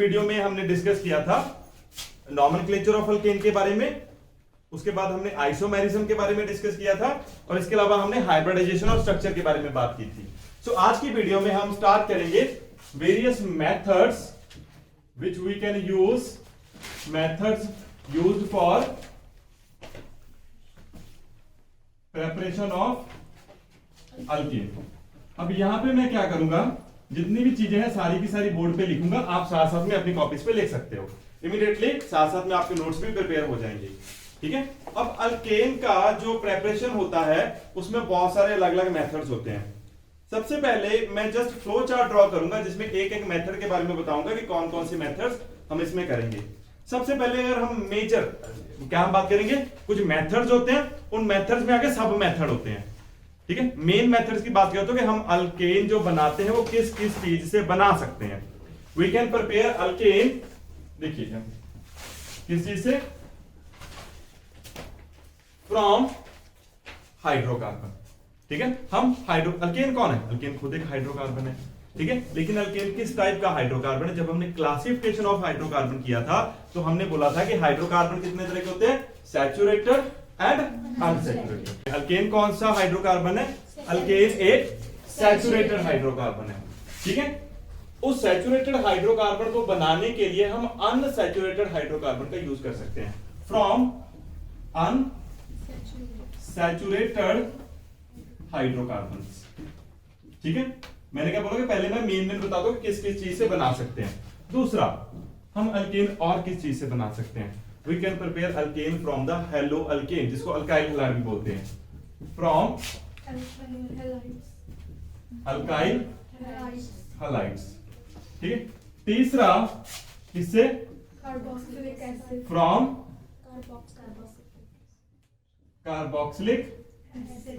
Video में हमने discuss किया था नॉमेनक्लेचर ऑफ अल्केन के बारे में, उसके बाद हमने आइसोमेरिज्म के बारे में डिस्कस किया था, और इसके अलावा हमने हाइब्रिडाइजेशन और स्ट्रक्चर के बारे में बात की थी। सो आज की वीडियो में हम स्टार्ट करेंगे various methods which we can use, methods used for preparation of alkene। अब यहां पे मैं क्या करूंगा, जितनी भी चीजें हैं सारी की सारी बोर्ड पे लिखूंगा, आप साथ साथ में अपनी कॉपीज पे लिख सकते हो। इमीडिएटली साथ साथ में आपके नोट्स भी प्रिपेयर हो जाएंगे, ठीक है। अब अल्केन का जो प्रेपरेशन होता है उसमें बहुत सारे अलग अलग मेथड्स होते हैं। सबसे पहले मैं जस्ट फ्लो चार्ट ड्रॉ करूंगा जिसमें एक एक मेथड के बारे में बताऊंगा कि कौन कौन सी मेथड्स हम इसमें करेंगे। सबसे पहले अगर हम मेजर क्या हम बात करेंगे, कुछ मेथड्स होते हैं, उन मेथड्स में आगे सब मेथड होते हैं, ठीक है। मेन मेथड्स की बात करते हो कि हम अल्केन जो बनाते हैं वो किस किस चीज से बना सकते हैं। वी कैन प्रिपेयर अल्केन, देखिए किस चीज से, फ्रॉम हाइड्रोकार्बन, ठीक है। हम अल्केन कौन है, अल्केन खुद एक हाइड्रोकार्बन है, ठीक है। लेकिन अल्केन किस टाइप का हाइड्रोकार्बन है, जब हमने क्लासिफिकेशन ऑफ हाइड्रोकार्बन किया था तो हमने बोला था कि हाइड्रोकार्बन कितने तरह के होते हैं, सैचुरेटेड एंड अनसैचुरेटेड। अल्केन कौन सा हाइड्रोकार्बन है, अल्केन एक सैचुरेटेड हाइड्रोकार्बन है, ठीक है। उस सैचुरेटेड हाइड्रोकार्बन को बनाने के लिए हम अनसैचुरेटेड हाइड्रोकार्बन का यूज कर सकते हैं, फ्रॉम अनसैचुरेटेड हाइड्रोकार्बन्स, ठीक है। मैंने क्या बोला कि पहले मैं मेन बता दो कि किस किस चीज से बना सकते हैं। दूसरा, हम अल्केन और किस चीज से बना सकते हैं, we can prepare alkane from the haloalkane, जिसको अल्काइल हैलाइड भी बोलते हैं, फ्रॉम अल्काइल हैलाइड्स, ठीक है। तीसरा, किससे, फ्रॉम कार्बोक्सिलिक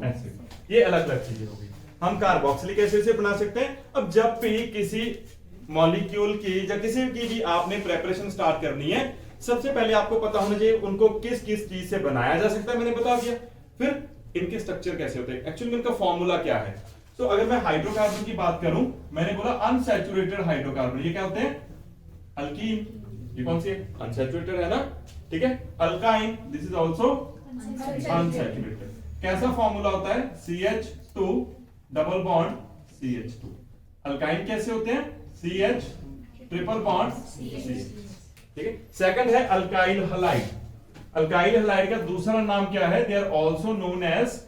एसिड। ये अलग अलग चीजें होगी। हम कार्बोक्सिलिक एसिड से बना सकते हैं। अब जब भी किसी मॉलिक्यूल की या किसी की भी आपने प्रेपरेशन स्टार्ट करनी है, सबसे पहले आपको पता होना चाहिए उनको किस किस चीज से बनाया जा सकता है, मैंने बता दिया। फिर इनके स्ट्रक्चर कैसे होते हैं, एक्चुअली इनका फॉर्मूला क्या है। तो अगर मैं हाइड्रोकार्बन की बात करूं, मैंने बोला अनसैचुरेटेड हाइड्रोकार्बन, ये क्या होते हैं, अल्कीन। ये कौन सी है, अनसैचुरेटेड है ना, ठीक है। Alkyne, this is also unsaturated. कैसा फॉर्मूला होता है, CH2 double bond CH2। Alkyne कैसे होते हैं, CH ट्रिपल बॉन्ड CH, ठीक है। सेकंड है अल्काइल हैलाइड। अल्काइल हैलाइड का दूसरा नाम क्या है, they are also known as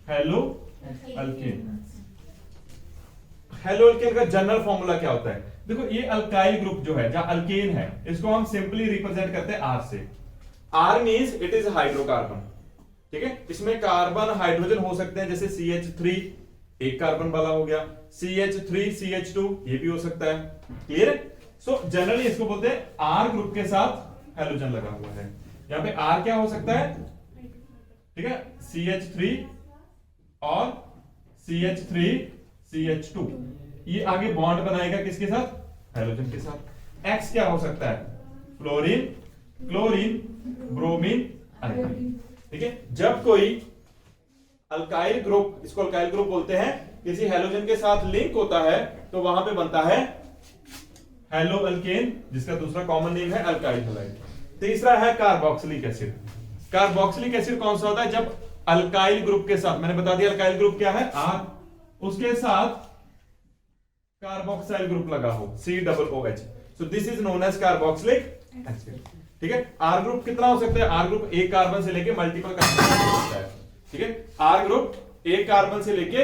haloalkane. Haloalkane का जनरल फॉर्मूला क्या होता है, देखो ये अल्काइल ग्रुप जो है, जहां अल्केन है, इसको हम सिंपली रिप्रेजेंट करते हैं R से। R means it is hydrocarbon, ठीक है। इसमें कार्बन हाइड्रोजन हो सकते हैं, जैसे CH3 एक कार्बन वाला हो गया, CH3CH2 ये भी हो सकता है, क्लियर है। सो जनरली इसको बोलते हैं R ग्रुप के साथ हेलोजन लगा हुआ है। यहां पे R क्या हो सकता है, ठीक है, CH3 और CH3CH2, ये आगे बॉन्ड बनाएगा किसके साथ, हेलोजन के साथ। X क्या हो सकता है, फ्लोरीन, क्लोरीन, ब्रोमीन, आयोडीन, ठीक है। जब कोई अल्काइल ग्रुप, इसको अल्काइल ग्रुप बोलते हैं, किसी हेलोजन के साथ लिंक होता है तो वहां पे बनता है हेलो अल्केन, जिसका दूसरा कॉमन नेम है अल्काइल हैलाइड। तीसरा है कार्बोक्सिलिक एसिड। कार्बोक्सिलिक एसिड कौन सा होता है, जब अल्काइल ग्रुप के साथ, मैंने बता दिया अल्काइल ग्रुप क्या है, R, उसके साथ कार्बोक्साइल ग्रुप लगा हो, COOH, so this is known as carboxylic acid, ठीक है। R ग्रुप कितना हो सकता है, R ग्रुप एक कार्बन से लेके मल्टीपल कार्बन तक हो सकता है, ठीक है। R ग्रुप एक कार्बन से लेके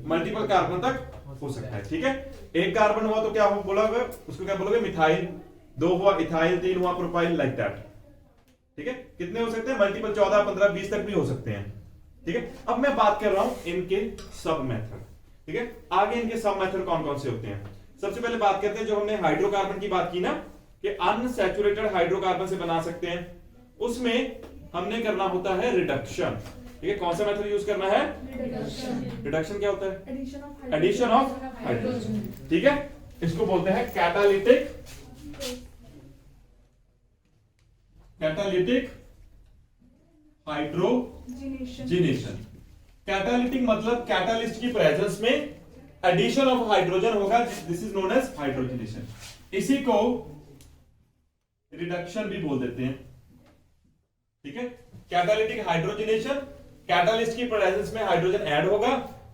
मल्टीपल कार्बन तक हो सकता है, ठीक है। एक कार्बन हुआ तो क्या हो बोला, उसको क्या बोलोगे, मिथाइल। दो हुआ इथाइल, तीन हुआ प्रोपाइल, लाइक दैट, ठीक है। कितने हो सकते हैं, मल्टीपल 14, 15, 20 तक भी हो सकते हैं, ठीक है। अब मैं बात कर रहा हूं इनके सब मेथड, ठीक है। आगे इनके सब मेथड कौन कौन से होते हैं। सबसे पहले बात करते हैं, जो हमने हाइड्रोकार्बन की बात की ना, कि अनसैचुरेटेड हाइड्रोकार्बन से बना सकते हैं, उसमें हमने करना होता है रिडक्शन, ठीक है। कौन सा मेथड यूज करना है, रिडक्शन क्या होता है, एडिशन ऑफ हाइड्रोजन, ठीक है। इसको बोलते हैं कैटालिटिक हाइड्रोजिनेशन। कैटालिटिक मतलब कैटालिस्ट की प्रेजेंस में एडिशन ऑफ हाइड्रोजन होगा, this is known as hydrogenation. इसी को रिडक्शन भी बोल देते हैं, ठीक है। कैटालिटिक हाइड्रोजनेशन, कैटालिस्ट की प्रेजेंस में हाइड्रोजन ऐड होगा,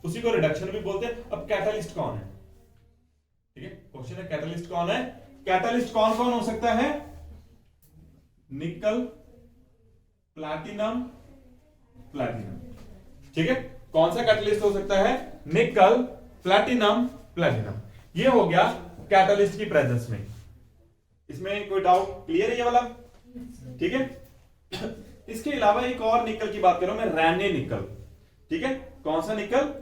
उसी को रिडक्शन भी बोलते हैं। अब कैटालिस्ट कौन है, ठीक है, क्वेश्चन है कैटालिस्ट कौन है। कैटालिस्ट कौन कौन हो सकता है, निकल, प्लैटिनम, प्लैटिनम, ठीक है। कौन सा कैटालिस्ट हो सकता है, निकल, प्लैटिनम, प्लैटिनम। ये हो गया कैटालिस्ट की प्रेजेंस में। इसमें कोई डाउट, क्लियर है ये वाला, ठीक है। इसके अलावा एक और निकल की बात करूं मैं, रैने निकल, ठीक है। कौन सा निकल,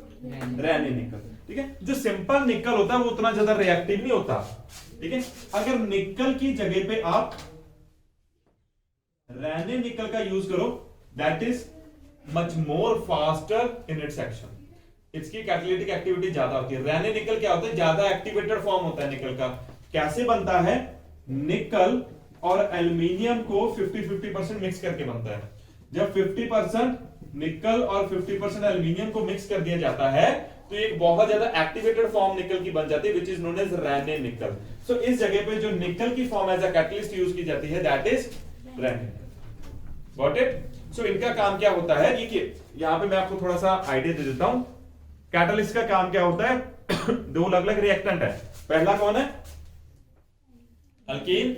रैने निकल, ठीक है। जो सिंपल निकल होता है वो उतना ज्यादा रिएक्टिव नहीं होता, ठीक है। अगर निकल की जगह पे आप रैने निकल का यूज करो, that is much more faster in its action. इसकी कैटालिटिक एक्टिविटी ज्यादा होती है। रैने निकल क्या होता है, ज्यादा एक्टिवेटेड फॉर्म होता है निकल का। कैसे बनता है, निकल और एल्यूमिनियम को 50-50% मिक्स करके बनता है। जब 50% निकल और 50% एल्यूमिनियम को मिक्स कर दिया जाता है तो एक बहुत ज्यादा एक्टिवेटेड फॉर्म निकल की बन जाती है, which is known as Raney nickel. So इस जगह पे जो निकल की form as a catalyst use की जाती है, that is Raney. Got it. So इनका काम क्या होता है, देखिए यहां पे मैं आपको थोड़ा सा आइडिया दे देता हूं। कैटलिस्ट का काम क्या होता है दो अलग अलग रिएक्टेंट है। पहला कौन है, अल्कीन,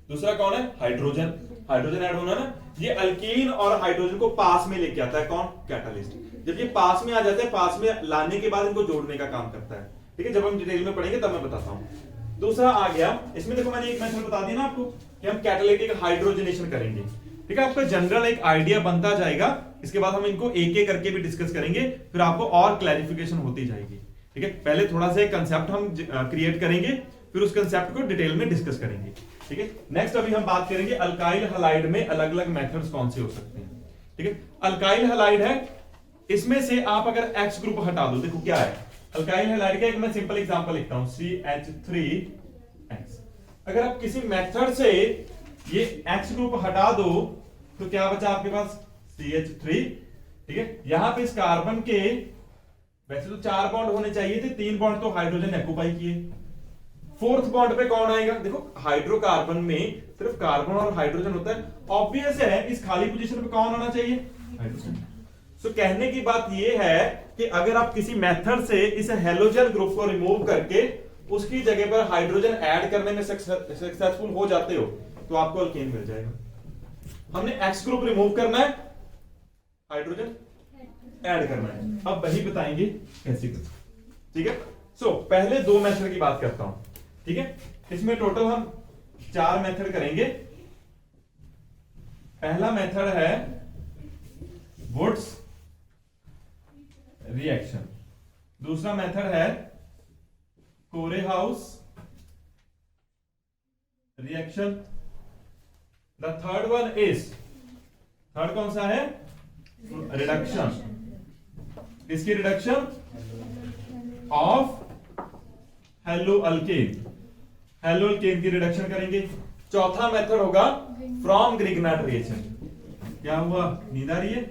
दूसरा कौन है, हाइड्रोजन। हाइड्रोजन ऐड होना ना, ये अल्कीन और हाइड्रोजन को पास में लेके आता है कौन, कैटलिस्ट। जब ये पास में आ जाते हैं, पास में लाने के बाद इनको जोड़ने का काम करता है, ठीक है। जब हम डिटेल में पढ़ेंगे तब मैं बताता हूं। दूसरा आ गया, इसमें देखो मैंने एक मेथड बता दिया ना आपको कि हम कैटालिटिक हाइड्रोजनेशन करेंगे, ठीक है। आपका जनरल एक आइडिया बनता जाएगा, इसके बाद हम इनको एक एक करके भी डिस्कस करेंगे, फिर आपको और क्लैरिफिकेशन होती जाएगी, ठीक है। पहले थोड़ा सा एक कंसेप्ट हम क्रिएट करेंगे, फिर उस कंसेप्ट को डिटेल में डिस्कस करेंगे, ठीक है। नेक्स्ट अभी हम बात करेंगे अल्काइल हलाइड में अलग अलग मेथड्स कौन से हो सकते हैं, ठीक है। अल्काइल हलाइड है, इसमें से आप अगर X ग्रुप हटा दो, देखो क्या है अल्काइल हलाइड का, एक मैं सिंपल एग्जांपल लिखता हूं, CH3X। अगर आप किसी मेथड से ये X ग्रुप हटा दो तो क्या बचा आपके पास, CH3, ठीक है। यहां पे इस कार्बन के वैसे तो 4 बॉन्ड होने चाहिए थे, 3 बॉन्ड तो हाइड्रोजन ऑक्युपाई किए। 4th बॉन्ड पे कौन आएगा, देखो हाइड्रोकार्बन में सिर्फ कार्बन और हाइड्रोजन होता है, ऑब्वियस है इस खाली पोजीशन पे कौन होना चाहिए, हाइड्रोजन। सो कहने की बात ये है कि अगर आप किसी मेथड से इस हेलोजन ग्रुप को रिमूव करके उसकी जगह पर हाइड्रोजन ऐड करने में सक्सेसफुल हो जाते हो तो आपको अल्केन मिल जाएगा। हमने X ग्रुप रिमूव करना है, हाइड्रोजन ऐड करना है, अब वही बताएंगे कैसे करना, ठीक है। सो पहले 2 मेथड की बात करता हूं, ठीक है। इसमें टोटल हम 4 मेथड करेंगे। पहला मेथड है वुड्स रिएक्शन, दूसरा मेथड है Corey House reaction, the third one is, third कौन सा है, रिडक्शन। इसकी reduction of haloalkane, haloalkane की रिडक्शन करेंगे। चौथा मेथड होगा फ्रॉम ग्रिग्नार्ड रिएक्शन। क्या हुआ, नींद आ रही है,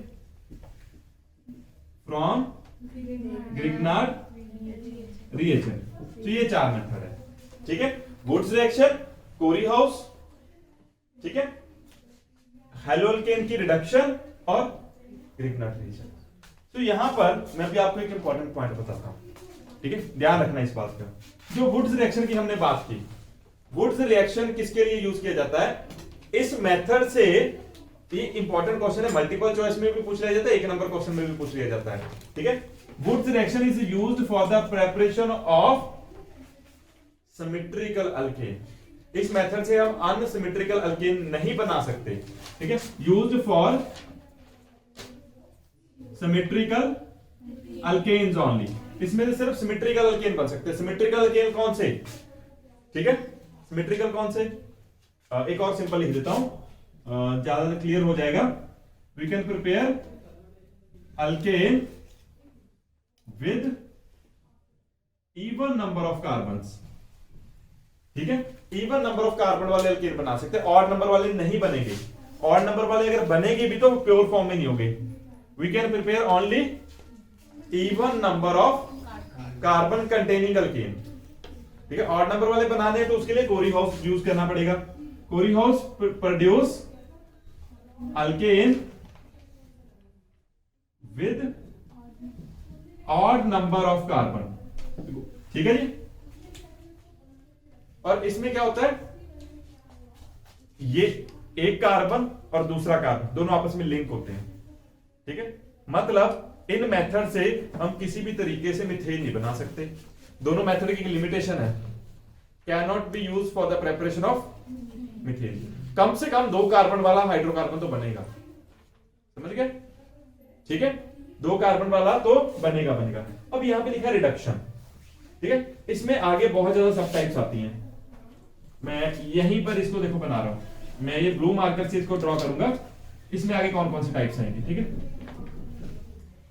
फ्रॉम ग्रिग्नार्ड रिएक्शन। तो ये 4 मेथड है, ठीक है। वुड्स रिएक्शन, कोरीहाउस, ठीक है, हेलो अल्केन की रिडक्शन और ग्रिग्नार्ड रिएक्शन। तो यहां पर मैं भी आपको एक इंपॉर्टेंट पॉइंट बताता हूं, ठीक है, ध्यान रखना इस बात का। जो वुड्स रिएक्शन की हमने बात की, वुड्स रिएक्शन किसके लिए यूज किया जाता है, इस मेथड से, ये इंपॉर्टेंट क्वेश्चन है, मल्टीपल चॉइस में भी पूछ लिया जाता है, 1 नंबर क्वेश्चन में भी पूछ लिया जाता है, ठीक है। Wurtz reaction is used for the preparation of symmetrical alkane. इस मेथड से हम अनसिमेट्रिकल अल्केन नहीं बना सकते, ठीक है। Used for symmetrical alkanes only, इसमें से सिर्फ सिमेट्रिकल अल्केन बन सकते हैं। सिमेट्रिकल अल्केन कौन से, ठीक है, सिमेट्रिकल कौन से, एक और सिंपल लिख देता हूं, ज्यादा क्लियर हो जाएगा। We can prepare alkane with even number of carbons, ठीक है। इवन नंबर ऑफ कार्बन वाले अल्केन बना सकते हैं, ऑड नंबर वाले नहीं बनेंगे। ऑड नंबर वाले अगर बनेंगे भी तो प्योर फॉर्म में नहीं होंगे। We can prepare only even number of carbon containing alkane, ठीक है, ऑड नंबर वाले बनाने हैं तो उसके लिए कोरी हाउस यूज करना पड़ेगा। Corey House produce alkane with odd number of carbon. ठीक है जी। और इसमें क्या होता है, ये एक कार्बन और दूसरा कार्बन दोनों आपस में लिंक होते हैं। ठीक है, मतलब इन मेथड से हम किसी भी तरीके से मिथेन नहीं बना सकते। दोनों मेथड की लिमिटेशन है, can not be use for the preparation of methane. कम से कम 2 कार्बन वाला हाइड्रोकार्बन तो बनेगा, समझ गए? ठीक है, 2 कार्बन वाला तो बनेगा। अब यहां पे लिखा रिडक्शन। ठीक है, इसमें आगे बहुत ज्यादा सब टाइप्स आती हैं। मैं यहीं पर इसको देखो बना रहा हूं, मैं ये ब्लू मार्कर से इसको ड्रॉ करूंगा। इसमें आगे कौन कौन सी टाइप्स आएंगी। ठीक है,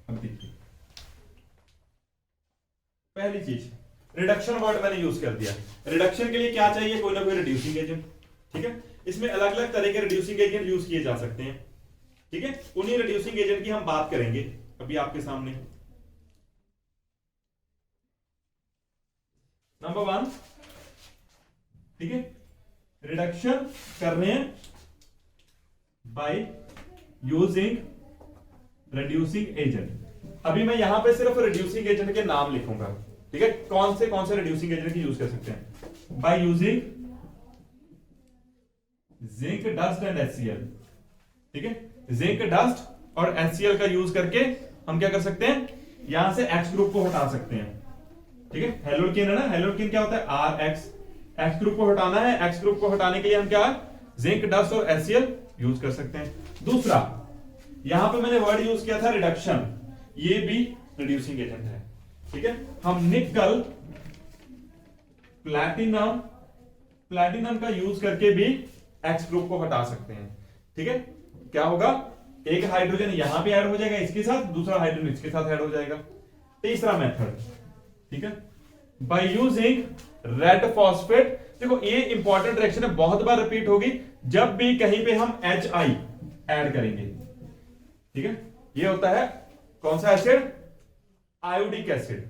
अब देखिए, पहली चीज रिडक्शन वर्ड मैंने यूज कर दिया। रिडक्शन के लिए क्या चाहिए, कोई ना कोई रिड्यूसिंग एजेंट। ठीक है, इसमें अलग अलग तरह के रिड्यूसिंग एजेंट यूज किए जा सकते हैं। ठीक है, उन्हीं रिड्यूसिंग एजेंट की हम बात करेंगे अभी आपके सामने। नंबर 1, ठीक है, रिडक्शन कर रहे हैं बाय यूजिंग रिड्यूसिंग एजेंट। अभी मैं यहां पे सिर्फ रिड्यूसिंग एजेंट के नाम लिखूंगा। ठीक है, कौन से रिड्यूसिंग एजेंट की यूज कर सकते हैं, by using zinc dust and HCl। ठीक है, जिंक डस्ट और HCl का यूज करके हम क्या कर सकते हैं, यहां से X ग्रुप को हटा सकते हैं। ठीक है, हेलोल्केन है ना, हेलोल्केन क्या होता है RH, X ग्रुप को हटाना है। X ग्रुप को हटाने के लिए हम क्या जिंक डस्ट और HCl यूज कर सकते हैं। दूसरा, यहां पे मैंने वर्ड यूज किया था रिडक्शन, ये भी रिड्यूसिंग एजेंट है। ठीक है, हम निकल प्लैटिनम का यूज करके भी X ग्रुप को हटा सकते हैं। ठीक है, क्या होगा, एक हाइड्रोजन यहां पे ऐड हो जाएगा इसके साथ, दूसरा हाइड्रोजन इसके साथ ऐड हो जाएगा। तीसरा मेथड, ठीक है, बाय यूजिंग रेड फॉस्फेट। देखो ये इंपॉर्टेंट रिएक्शन है, बहुत बार रिपीट होगी जब भी कहीं पे हम HI ऐड करेंगे। ठीक है, ये होता है कौन सा एसिड, आयोडिक एसिड।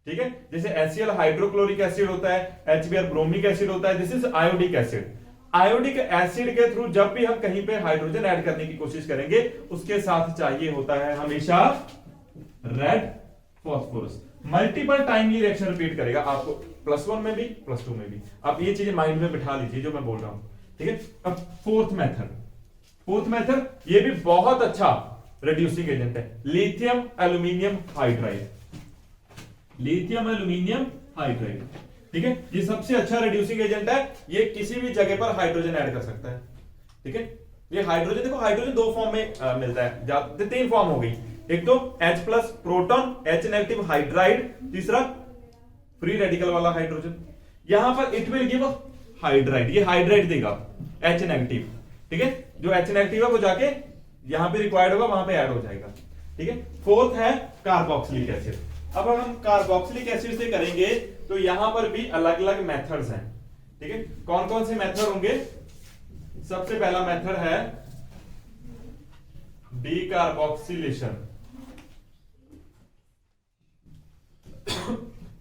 ठीक है, जैसे HCl हाइड्रोक्लोरिक एसिड होता है, HBr ब्रोमिक एसिड होता है, this is iodic acid. Iodic acid के थ्रू जब भी हम कहीं पे हाइड्रोजन ऐड करने की कोशिश करेंगे, उसके साथ चाहिए होता है हमेशा रेड फॉस्फोरस। मल्टीपल टाइम ये रिएक्शन रिपीट करेगा आपको, +1 में भी +2 में भी। आप ये चीजें माइंड में बिठा लीजिए जो मैं बोल रहा हूं। ठीक है, अब फोर्थ मेथड, ये भी बहुत अच्छा रिड्यूसिंग एजेंट है, लिथियम एल्यूमिनियम हाइड्राइड। ठीक है, ये सबसे अच्छा रिड्यूसिंग एजेंट है, ये किसी भी जगह पर हाइड्रोजन ऐड कर सकता है। ठीक है, ये हाइड्रोजन, देखो हाइड्रोजन 2 फॉर्म में मिलता है, 3 फॉर्म हो गई, एक तो H+ प्रोटॉन, H- हाइड्राइड, तीसरा फ्री रेडिकल वाला हाइड्रोजन। यहां पर इट विल गिव हाइड्राइड, ये हाइड्राइड देगा H-। ठीक है, जो H- है वो जाके यहां पे रिक्वायर्ड होगा, वहां पे ऐड हो जाएगा। ठीक है, फोर्थ है कार्बोक्सिलिक एसिड। अब हम कार्बोक्सिलिक एसिड से करेंगे तो यहां पर भी अलग अलग मेथड्स हैं। ठीक है, कौन कौन से मेथड होंगे, सबसे पहला मेथड है डीकार्बोक्सिलेशन।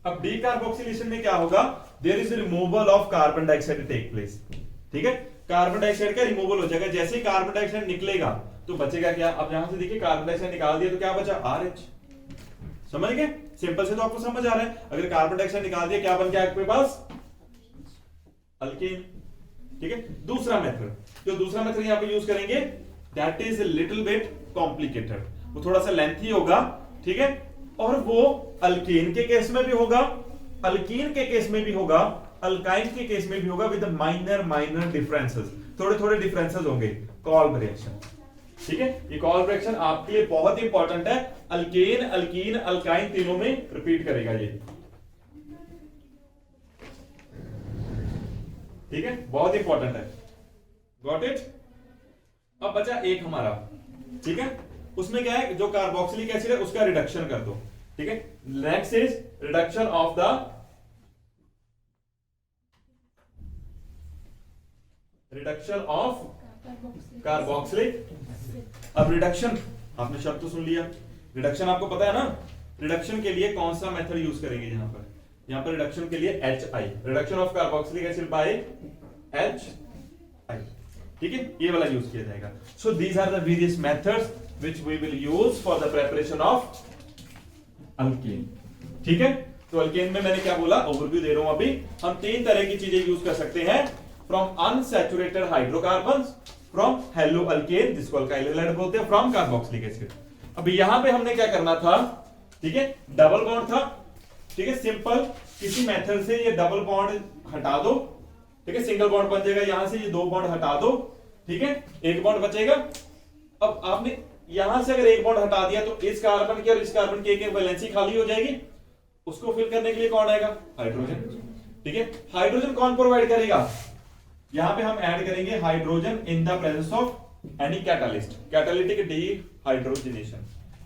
अब डीकार्बोक्सिलेशन में क्या होगा, there is removal of carbon dioxide take place. ठीक है, कार्बन डाइऑक्साइड का रिमूवल हो जाएगा। जैसे ही कार्बन डाइऑक्साइड निकलेगा तो बचेगा क्या, अब यहां से देखिए कार्बन डाइऑक्साइड निकाल दिया तो क्या बचा, RH। समझ गए, सिंपल से तो आपको समझ आ रहा है। अगर कार्बन डाइऑक्साइड निकाल दिया क्या बन गया आपके पास, अल्केन। ठीक है, दूसरा मेथड यहां पे यूज करेंगे, that is little bit complicated, वो थोड़ा सा लेंथी होगा। ठीक है, और वो अल्केन के केस में भी होगा, अल्कीन के केस में भी होगा, अल्काइन के केस में भी होगा, विद माइनर डिफरेंसेस, थोड़े डिफरेंसेस होंगे। कॉल्ब रिएक्शन। ठीक है, ये कॉल्ब रिएक्शन आपके लिए बहुत इंपॉर्टेंट है, अल्केन, अल्कीन, अल्काइन तीनों में रिपीट करेगा ये। ठीक है, बहुत इंपॉर्टेंट है, गॉट इट। अब बचा एक हमारा, ठीक है, उसमें क्या है, जो कार्बोक्सिलिक एसिड है उसका रिडक्शन कर दो। ठीक है, next is reduction of the carboxylic. अब रिडक्शन, आपने शब्द तो सुन लिया, रिडक्शन आपको पता है ना, रिडक्शन के लिए कौन सा मेथड यूज करेंगे, यहां पर यहां पर रिडक्शन के लिए HI, reduction of carboxylic acid by HI, ठीक है, ये वाला यूज किया जाएगा। So these are the various methods which we will use for the preparation of alkane, ठीक है। तो अल्केन में मैंने क्या बोला, ओवरव्यू दे रहा हूं अभी। हम 3 तरह की चीजें यूज कर सकते हैं, from unsaturated hydrocarbons, from hello alkane जिसको अल्काइल हैलाइड बोलते हैं, फ्रॉम कार्बोक्सिलिक एसिड। अभी यहां पे हमने क्या करना था, ठीक है, डबल बॉन्ड था, ठीक है, सिंपल किसी मेथड से ये डबल बॉन्ड हटा दो, ठीक है, सिंगल बॉन्ड बन जाएगा, यहां से ये 2 बॉन्ड हटा दो, ठीक है, 1 बॉन्ड बचेगा। अब आपने यहां से अगर 1 बॉन्ड हटा दिया तो इस कार्बन की और इस कार्बन की एक वैलेंसी खाली हो जाएगी, उसको फिल करने के लिए कौन आएगा, हाइड्रोजन, ठीक है। हाइड्रोजन कौन प्रोवाइड करेगा, यहां पे हम ऐड करेंगे hydrogen in the presence of any catalyst, catalytic dehydrogenation,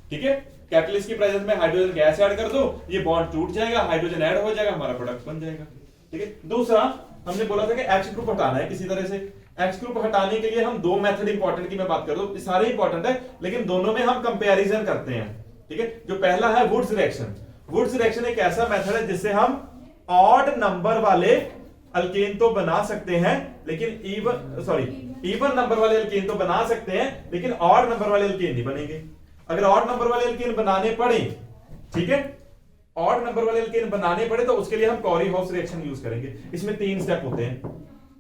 ठीक है। कैटलिस्ट की प्रेजेंस में हाइड्रोजन गैस ऐड कर दो, ये बॉन्ड टूट जाएगा, हाइड्रोजन ऐड हो जाएगा, हमारा प्रोडक्ट बन जाएगा, ठीक है। दूसरा हमने बोला था कि H ग्रुप हटाना है किसी तरह से। H ग्रुप हटाने के लिए हम 2 मेथड इंपॉर्टेंट की मैं बात कर रहा हूं, सारे इंपॉर्टेंट है लेकिन दोनों में हम कंपैरिजन करते हैं, ठीक है। जो पहला है वुड्स रिएक्शन। वुड्स रिएक्शन एक ऐसा मेथड है जिससे हम ऑड नंबर वाले अल्केन तो बना सकते हैं लेकिन इवन नंबर वाले अल्केन तो बना सकते हैं लेकिन ऑड नंबर वाले अल्केन नहीं बनेंगे। अगर ऑड नंबर वाले अल्केन बनाने पड़े, ठीक है, ऑड नंबर वाले अल्केन बनाने पड़े तो उसके लिए हम कॉरी-हाउस रिएक्शन यूज करेंगे। इसमें 3 स्टेप होते हैं,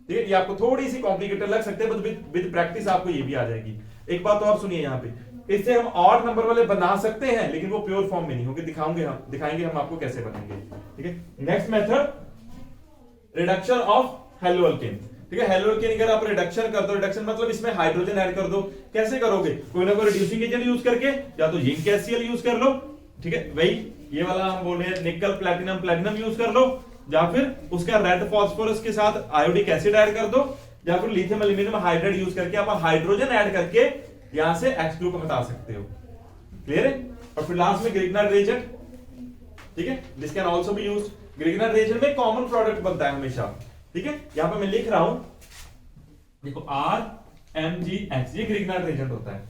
ठीक है। ये आपको थोड़ी सी कॉम्प्लिकेटेड लग सकते हैं बट विद प्रैक्टिस आपको ये भी आ जाएगी। एक बात और सुनिए, यहां पे इससे हम ऑड नंबर वाले बना सकते हैं लेकिन वो प्योर फॉर्म में नहीं होंगे, दिखाएंगे हम आपको कैसे बनेंगे, ठीक है। Next method, reduction of hello alkane, ठीक है। हेलो अल्केन अगर आप रिडक्शन कर दो, रिडक्शन मतलब इसमें हाइड्रोजन ऐड कर दो, कैसे करोगे, कोई ना कोई रिड्यूसिंग एजेंट यूज करके, या तो जिंक HCl यूज कर लो, ठीक है, वही ये वाला हम बोल रहे हैं निकल प्लैटिनम यूज कर लो, या फिर उसका रेड फास्फोरस के साथ आयोडिक एसिड ऐड कर दो, या फिर लिथियम एल्यूमिनियम हाइड्राइड यूज करके आप हाइड्रोजन ऐड करके यहां से H ग्रुप हटा सकते हो, क्लियर है। और फिर लास्ट में ग्रिग्नार्ड रिएजेंट, ठीक है, this can also be used. Grignard reagent में कॉमन प्रोडक्ट बनता है हमेशा, ठीक है। यहां पे मैं लिख रहा हूं, देखो RMgX, ये ग्रिग्नार्ड रिएजेंट होता है,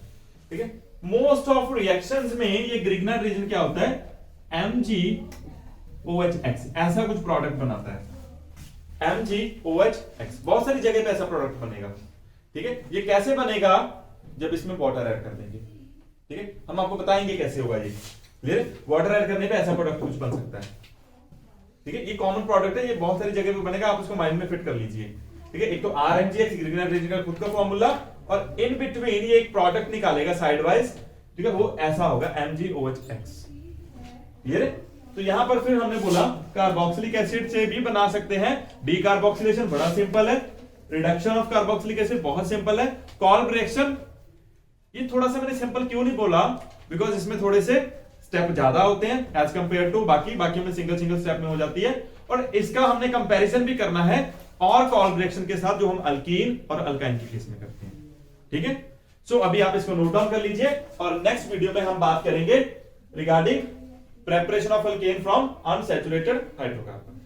ठीक है। मोस्ट ऑफ रिएक्शंस में ये ग्रिग्नार्ड रिएजेंट क्या होता है, MgOHX, ऐसा कुछ प्रोडक्ट बनाता है, MgOHX। बहुत सारी जगह पे ऐसा प्रोडक्ट बनेगा, ठीक है। ये कैसे बनेगा, जब इसमें वाटर ऐड कर देंगे, ठीक है, हम आपको बताएंगे कैसे होगा ये, क्लियर। वाटर ऐड करने पे ऐसा प्रोडक्ट कुछ बन सकता है, ठीक है। ये कॉमन प्रोडक्ट है, ये बहुत सारी जगह पे बनेगा, आप उसको माइंड में फिट कर लीजिए, ठीक है। एक तो RMgX ग्रिग्नार्ड रिएजेंट का खुद का फॉर्मूला, और इन बिटवीन ये एक प्रोडक्ट निकालेगा साइड वाइज, ठीक है, वो ऐसा होगा MgOHX, क्लियर है। तो यहां पर फिर हमने बोला कार्बोक्सिलिक एसिड से भी बना सकते हैं, डीकार्बोक्सिलेशन बड़ा सिंपल है, रिडक्शन ऑफ कार्बोक्सिलिक एसिड बहुत सिंपल है, कॉल्ब रिएक्शन ये थोड़ा सा मैंने सिंपल क्यों नहीं बोला, बिकॉज इसमें थोड़े से स्टेप ज्यादा होते हैं एज कंपेयर टू बाकी में सिंगल स्टेप में हो जाती है, और इसका हमने कंपैरिजन भी करना है और कॉल्ब रिएक्शन के साथ जो हम अल्कीन और अल्काइन के केस में करते हैं, ठीक है। सो अभी आप इसको नोट डाउन कर लीजिए, और नेक्स्ट वीडियो में हम बात करेंगे regarding preparation of alkane from unsaturated hydrocarbon.